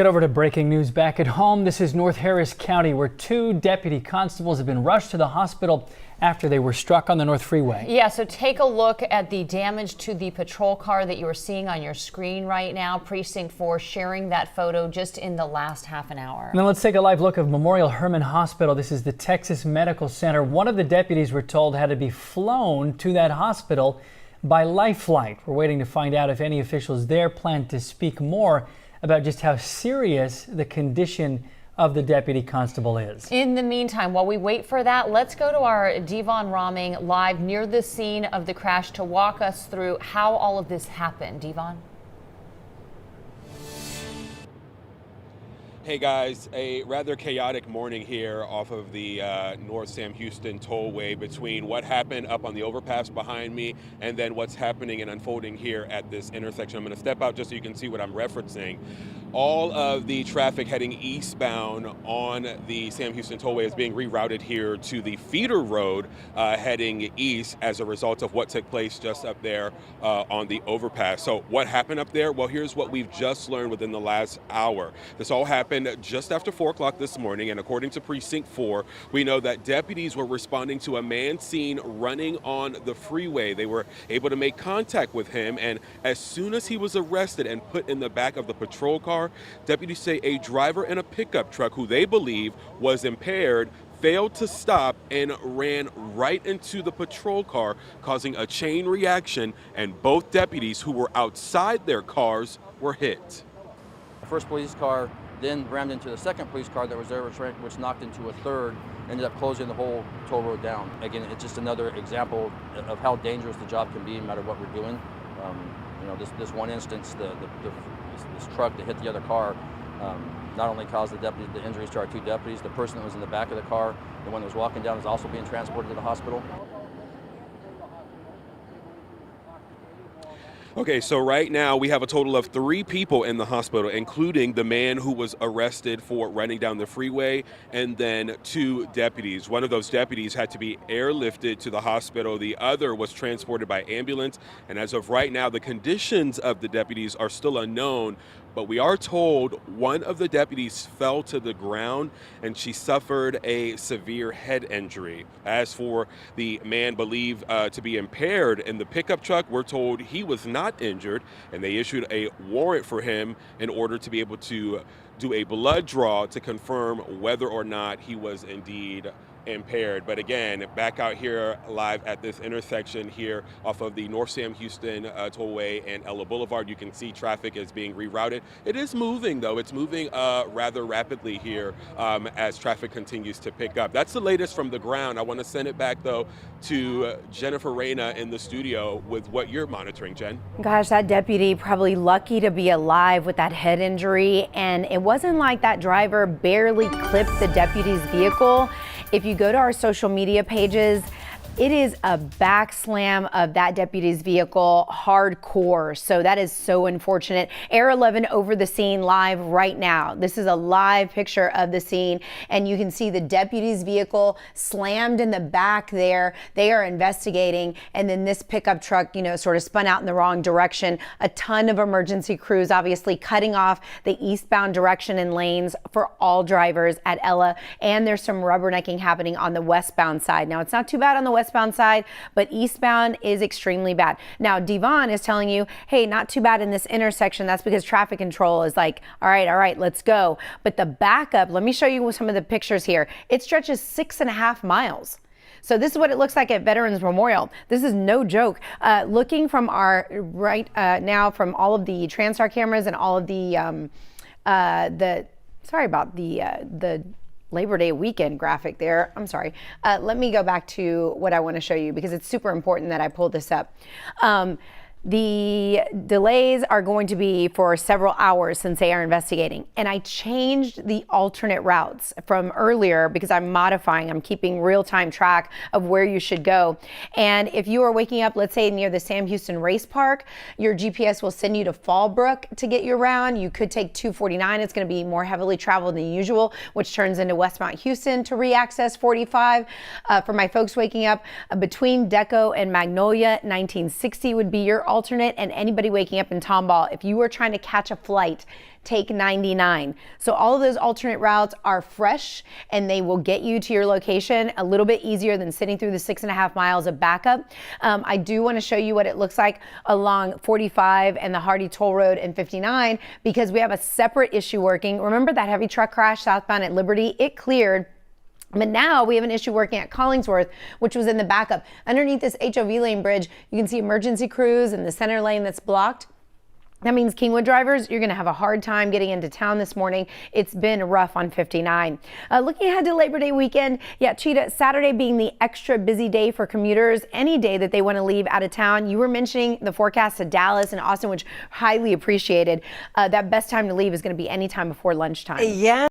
Get over to breaking news back at home. This is North Harris County, where two deputy constables have been rushed to the hospital after they were struck on the North Freeway. Yeah, so take a look at the damage to the patrol car that you are seeing on your screen right now. Precinct 4 sharing that photo just in the last half an hour. And then let's take a live look of Memorial Hermann Hospital. This is the Texas Medical Center. One of the deputies, we're told, had to be flown to that hospital by life flight. We're waiting to find out if any officials there plan to speak more about just how serious the condition of the deputy constable is. In the meantime, while we wait for that, let's go to our Devon Romming live near the scene of the crash to walk us through how all of this happened. Devon? Hey guys, a rather chaotic morning here off of the North Sam Houston tollway between what happened up on the overpass behind me and then what's happening and unfolding here at this intersection. I'm going to step out just so you can see what I'm referencing. All of the traffic heading eastbound on the Sam Houston tollway is being rerouted here to the feeder road heading east as a result of what took place just up there on the overpass. So what happened up there? Well, here's what we've just learned within the last hour. This all happened just after 4 o'clock this morning, and according to Precinct 4, we know that deputies were responding to a man seen running on the freeway. They were able to make contact with him, and as soon as he was arrested and put in the back of the patrol car, deputies say a driver in a pickup truck who they believe was impaired failed to stop and ran right into the patrol car, causing a chain reaction, and both deputies who were outside their cars were hit. The first police car then rammed into the second police car that was there, which knocked into a third, ended up closing the whole toll road down. Again, it's just another example of how dangerous the job can be no matter what we're doing. This one instance, this truck that hit the other car not only caused the injuries to our two deputies, the person that was in the back of the car, the one that was walking down, is also being transported to the hospital. Okay, so right now we have a total of 3 people in the hospital, including the man who was arrested for running down the freeway, and then 2 deputies. One of those deputies had to be airlifted to the hospital. The other was transported by ambulance. And as of right now, the conditions of the deputies are still unknown, but we are told one of the deputies fell to the ground and she suffered a severe head injury. As for the man believed to be impaired in the pickup truck, we're told he was not injured, and they issued a warrant for him in order to be able to do a blood draw to confirm whether or not he was indeed impaired. But again, back out here live at this intersection here off of the North Sam Houston tollway and Ella Blvd, you can see traffic is being rerouted. It is moving though. It's moving rather rapidly here as traffic continues to pick up. That's the latest from the ground. I want to send it back though to Jennifer Reyna in the studio with what you're monitoring, Jen. Gosh, that deputy probably lucky to be alive with that head injury, and it wasn't like that driver barely clipped the deputy's vehicle. If you go to our social media pages, it is a back slam of that deputy's vehicle hardcore. So that is so unfortunate. Air 11 over the scene live right now. This is a live picture of the scene, and you can see the deputy's vehicle slammed in the back there. They are investigating, and then this pickup truck, sort of spun out in the wrong direction. A ton of emergency crews obviously cutting off the eastbound direction and lanes for all drivers at Ella, and there's some rubbernecking happening on the westbound side. Now, it's not too bad on the westbound side, but eastbound is extremely bad. Now, Devon is telling you, hey, not too bad in this intersection. That's because traffic control is like, all right, let's go. But the backup, let me show you some of the pictures here. It stretches 6.5 miles. So this is what it looks like at Veterans Memorial. This is no joke. Looking from our now from all of the TranStar cameras and all of the sorry about the Labor Day weekend graphic there. I'm sorry. Let me go back to what I want to show you because it's super important that I pulled this up. The delays are going to be for several hours since they are investigating. And I changed the alternate routes from earlier because I'm modifying, I'm keeping real-time track of where you should go. And if you are waking up, let's say near the Sam Houston Race Park, your GPS will send you to Fallbrook to get you around. You could take 249. It's going to be more heavily traveled than usual, which turns into Westmount Houston to re-access 45. For my folks waking up, between Deco and Magnolia, 1960 would be your alternate, and anybody waking up in Tomball, if you are trying to catch a flight, take 99. So all of those alternate routes are fresh and they will get you to your location a little bit easier than sitting through the 6.5 miles of backup. I do want to show you what it looks like along 45 and the Hardy Toll Road and 59 because we have a separate issue working. Remember that heavy truck crash southbound at Liberty? It cleared. But now we have an issue working at Collingsworth, which was in the backup. Underneath this HOV lane bridge, you can see emergency crews in the center lane that's blocked. That means Kingwood drivers, you're going to have a hard time getting into town this morning. It's been rough on 59. Looking ahead to Labor Day weekend, yeah, Cheetah, Saturday being the extra busy day for commuters, any day that they want to leave out of town. You were mentioning the forecast to Dallas and Austin, which highly appreciated. That best time to leave is going to be any time before lunchtime. Yeah.